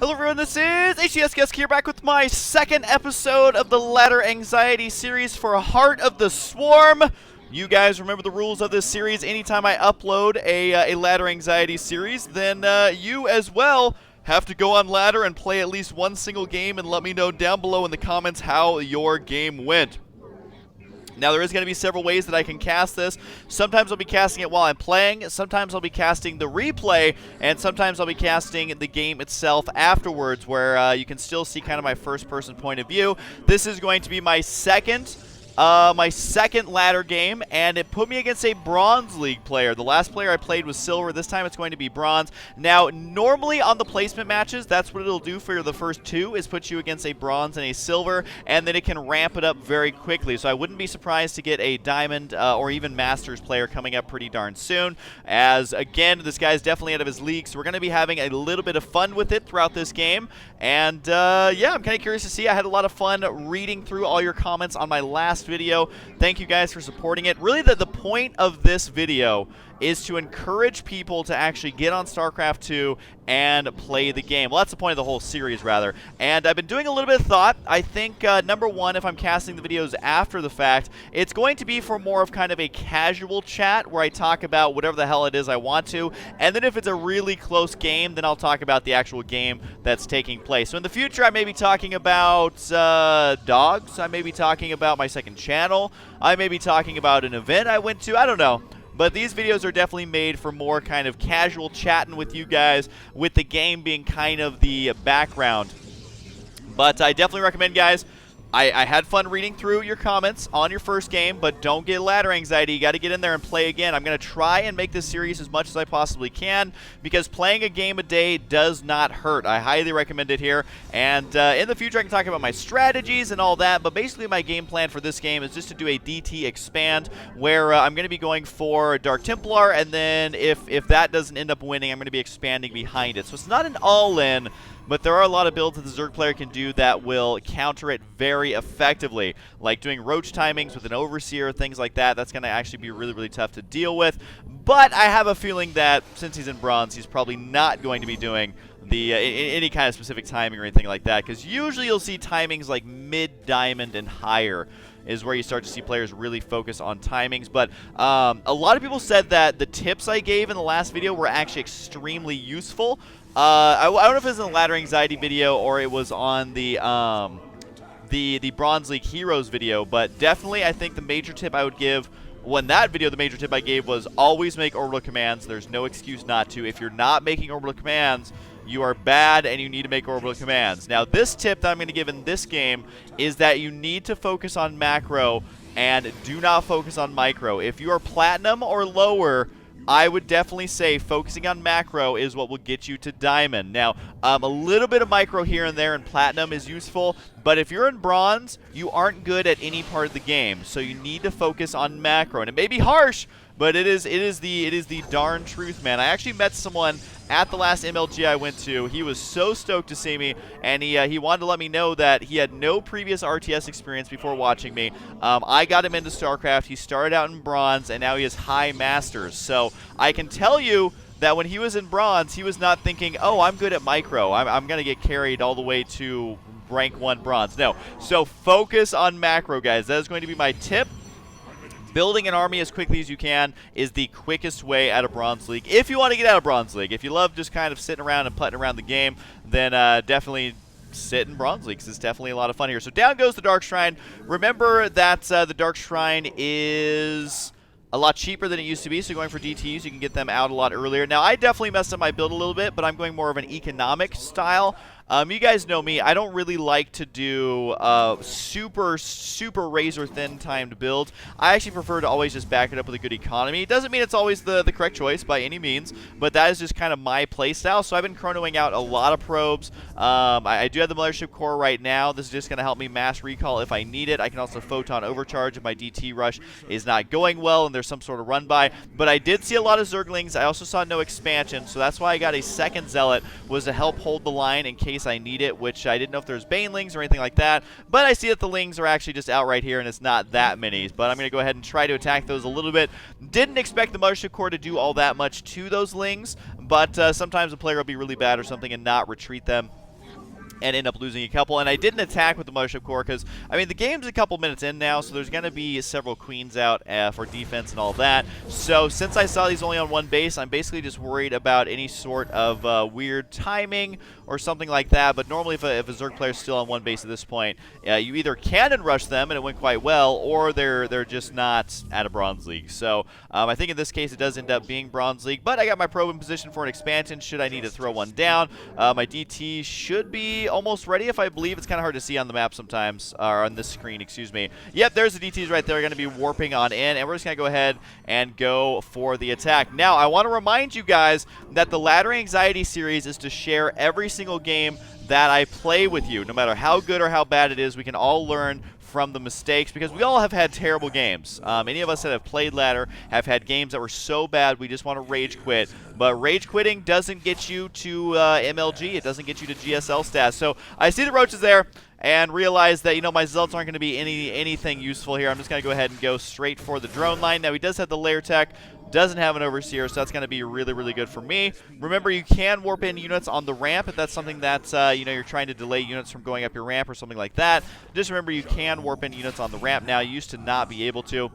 Hello everyone, this is HuskyStarcraft here, back with my second episode of the Ladder Anxiety series for Heart of the Swarm. You guys remember the rules of this series. Anytime I upload a Ladder Anxiety series, then you as well have to go on Ladder and play at least one single game and let me know down below in the comments how your game went. Now, there is going to be several ways that I can cast this. Sometimes I'll be casting it while I'm playing, sometimes I'll be casting the replay, and sometimes I'll be casting the game itself afterwards, where you can still see kind of my first-person point of view. This is going to be my second ladder game, and it put me against a Bronze League player. The last player I played was Silver. This time it's going to be Bronze. Now, normally on the placement matches, that's what it'll do for the first two, is put you against a Bronze and a Silver, and then it can ramp it up very quickly. So I wouldn't be surprised to get a Diamond or even Masters player coming up pretty darn soon, as, again, this guy's definitely out of his league, so we're going to be having a little bit of fun with it throughout this game. And, yeah, I'm kind of curious to see. I had a lot of fun reading through all your comments on my last video. Thank you guys for supporting it. Really, the point of this video is to encourage people to actually get on StarCraft 2 and play the game. Well, that's the point of the whole series, rather. And I've been doing a little bit of thought. I think, number one, if I'm casting the videos after the fact, it's going to be for more of kind of a casual chat where I talk about whatever the hell it is I want to. And then if it's a really close game, then I'll talk about the actual game that's taking place. So in the future, I may be talking about dogs. I may be talking about my second channel. I may be talking about an event I went to. I don't know. But these videos are definitely made for more kind of casual chatting with you guys, with the game being kind of the background. But I definitely recommend, guys, I had fun reading through your comments on your first game, but don't get ladder anxiety. You got to get in there and play again. I'm going to try and make this series as much as I possibly can, because playing a game a day does not hurt. I highly recommend it here. And in the future, I can talk about my strategies and all that, but basically my game plan for this game is just to do a DT expand, where I'm going to be going for Dark Templar, and then if that doesn't end up winning, I'm going to be expanding behind it. So it's not an all-in, but there are a lot of builds that the Zerg player can do that will counter it very effectively, like doing roach timings with an Overseer, things like that. That's going to actually be really, really tough to deal with. But I have a feeling that since he's in Bronze, he's probably not going to be doing the any kind of specific timing or anything like that, because usually you'll see timings like mid-diamond and higher is where you start to see players really focus on timings. But a lot of people said that the tips I gave in the last video were actually extremely useful. I don't know if it was in the Ladder Anxiety video or it was on the Bronze League Heroes video, but definitely I think the major tip I would give, well, in that video, the major tip I gave was always make orbital commands. There's no excuse not to. If you're not making orbital commands, you are bad and you need to make orbital commands. Now, this tip that I'm going to give in this game is that you need to focus on macro and do not focus on micro. If you are platinum or lower, I would definitely say focusing on macro is what will get you to diamond. Now, a little bit of micro here and there in platinum is useful, but if you're in bronze, you aren't good at any part of the game. So you need to focus on macro. And it may be harsh, but it is the darn truth, man. I actually met someone at the last MLG I went to. He was so stoked to see me, and he wanted to let me know that he had no previous RTS experience before watching me. I got him into StarCraft. He started out in Bronze, and now he is High Masters. So I can tell you that when he was in Bronze, he was not thinking, oh, I'm good at micro. I'm going to get carried all the way to rank 1 Bronze. No. So focus on macro, guys. That is going to be my tip. Building an army as quickly as you can is the quickest way out of Bronze League. If you want to get out of Bronze League, if you love just kind of sitting around and putting around the game, then definitely sit in Bronze League, because it's definitely a lot of fun here. So down goes the Dark Shrine. Remember that the Dark Shrine is a lot cheaper than it used to be, so going for DTs, you can get them out a lot earlier. Now, I definitely messed up my build a little bit, but I'm going more of an economic style. You guys know me. I don't really like to do super razor-thin timed builds. I actually prefer to always just back it up with a good economy. It doesn't mean it's always the correct choice by any means, but that is just kind of my playstyle. So I've been chronoing out a lot of probes. I do have the Mothership Core right now. This is just going to help me mass recall if I need it. I can also Photon Overcharge if my DT rush is not going well and there's some sort of run-by. But I did see a lot of Zerglings. I also saw no expansion, so that's why I got a second Zealot, was to help hold the line in case I need it, which I didn't know if there's Banelings or anything like that, but I see that the Lings are actually just out right here, and it's not that many, but I'm going to go ahead and try to attack those a little bit. Didn't expect the Mothership Core to do all that much to those Lings, but sometimes a player will be really bad or something and not retreat them. and end up losing a couple. And I didn't attack with the Mothership Core because, I mean, the game's a couple minutes in now, so there's going to be several queens out for defense and all that. So since I saw these only on one base, I'm basically just worried about any sort of weird timing or something like that. But normally if a Zerg player is still on one base at this point, you either cannon rush them, and it went quite well, or they're just not at a Bronze League. So I think in this case it does end up being Bronze League, but I got my probe in position for an expansion should I need to throw one down. My DT should be almost ready, if I believe. It's kind of hard to see on the map sometimes, or on this screen, excuse me. Yep, there's the DTs right there, going to be warping on in, and we're just going to go ahead and go for the attack. Now, I want to remind you guys that the Ladder Anxiety series is to share every single game that I play with you. No matter how good or how bad it is, we can all learn from the mistakes, because we all have had terrible games. Any of us that have played Ladder have had games that were so bad we just want to rage quit. But rage quitting doesn't get you to MLG. It doesn't get you to GSL stats. So I see the roaches there and realize that, you know, my Zealots aren't going to be anything useful here. I'm just going to go ahead and go straight for the drone line. Now, he does have the layer tech. Doesn't have an Overseer, so that's going to be really, really good for me. Remember, you can warp in units on the ramp if that's something that, you know, you're trying to delay units from going up your ramp or something like that. Just remember, you can warp in units on the ramp now. You used to not be able to.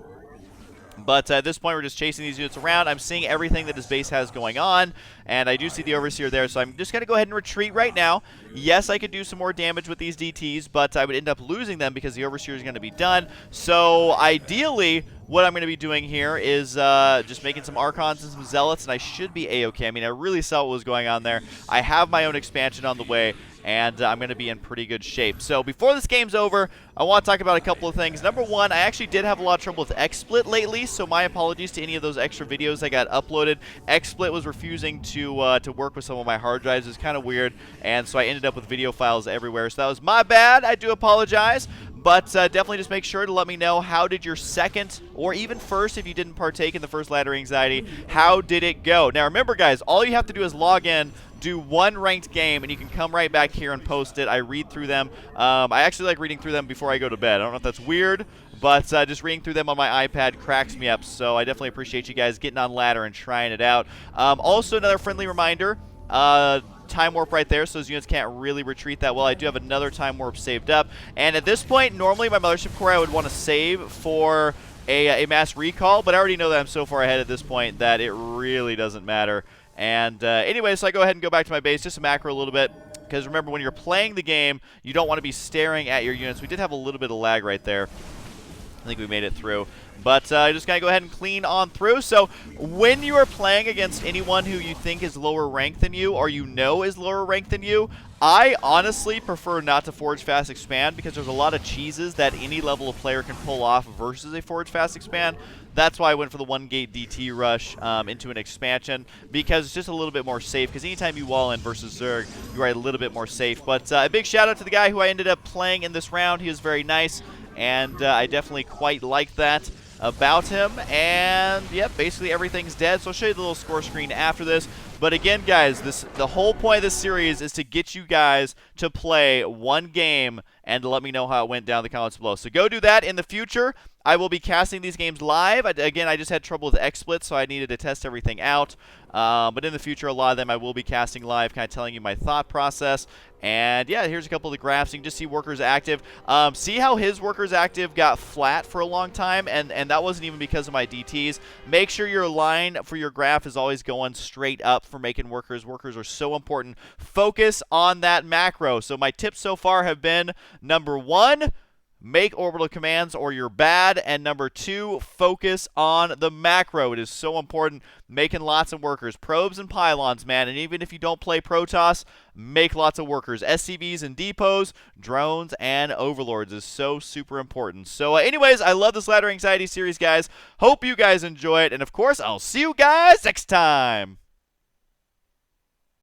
But at this point, we're just chasing these units around. I'm seeing everything that his base has going on, and I do see the Overseer there, so I'm just going to go ahead and retreat right now. Yes, I could do some more damage with these DTs, but I would end up losing them because the Overseer is going to be done. So ideally, what I'm going to be doing here is just making some Archons and some Zealots, and I should be A-okay. I mean, I really saw what was going on there. I have my own expansion on the way, and I'm going to be in pretty good shape. So before this game's over, I want to talk about a couple of things. Number one, I actually did have a lot of trouble with XSplit lately, so my apologies to any of those extra videos that got uploaded. XSplit was refusing to work with some of my hard drives. It was kind of weird, and so I ended up with video files everywhere. So that was my bad. I do apologize. But definitely just make sure to let me know, how did your second, or even first if you didn't partake in the first Ladder Anxiety, how did it go? Now remember, guys, all you have to do is log in, do one ranked game, and you can come right back here and post it. I read through them. I actually like reading through them before I go to bed. I don't know if that's weird, but just reading through them on my iPad cracks me up. So I definitely appreciate you guys getting on Ladder and trying it out. Also, another friendly reminder, time warp right there, so those units can't really retreat that well. I do have another time warp saved up, and at this point, normally my Mothership Core I would want to save for a mass recall, but I already know that I'm so far ahead at this point that it really doesn't matter. And anyway, so I go ahead and go back to my base, just a macro a little bit, because remember, when you're playing the game, you don't want to be staring at your units. We did have a little bit of lag right there. I think we made it through. But just going to go ahead and clean on through. So when you are playing against anyone who you think is lower ranked than you, or you know is lower ranked than you, I honestly prefer not to Forge Fast Expand, because there's a lot of cheeses that any level of player can pull off versus a Forge Fast Expand. That's why I went for the 1-gate DT rush into an expansion, because it's just a little bit more safe, because anytime you wall in versus Zerg, you are a little bit more safe. But a big shout out to the guy who I ended up playing in this round. He was very nice, and I definitely quite liked that about him. And yep, basically everything's dead, so I'll show you the little score screen after this. But again, guys, the whole point of this series is to get you guys to play one game and to let me know how it went down in the comments below. So go do that. In the future, I will be casting these games live. Again, I just had trouble with XSplit, so I needed to test everything out. But in the future, a lot of them I will be casting live, kind of telling you my thought process. And yeah, here's a couple of the graphs. You can just see workers active. See how his workers active got flat for a long time, and that wasn't even because of my DTs. Make sure your line for your graph is always going straight up for making workers. Workers are so important. Focus on that macro. So my tips so far have been, number one, make orbital commands or you're bad. And number two, focus on the macro. It is so important. Making lots of workers. Probes and pylons, man. And even if you don't play Protoss, make lots of workers. SCVs and depots, drones, and overlords is so super important. So anyways, I love this Ladder Anxiety series, guys. Hope you guys enjoy it. And of course, I'll see you guys next time.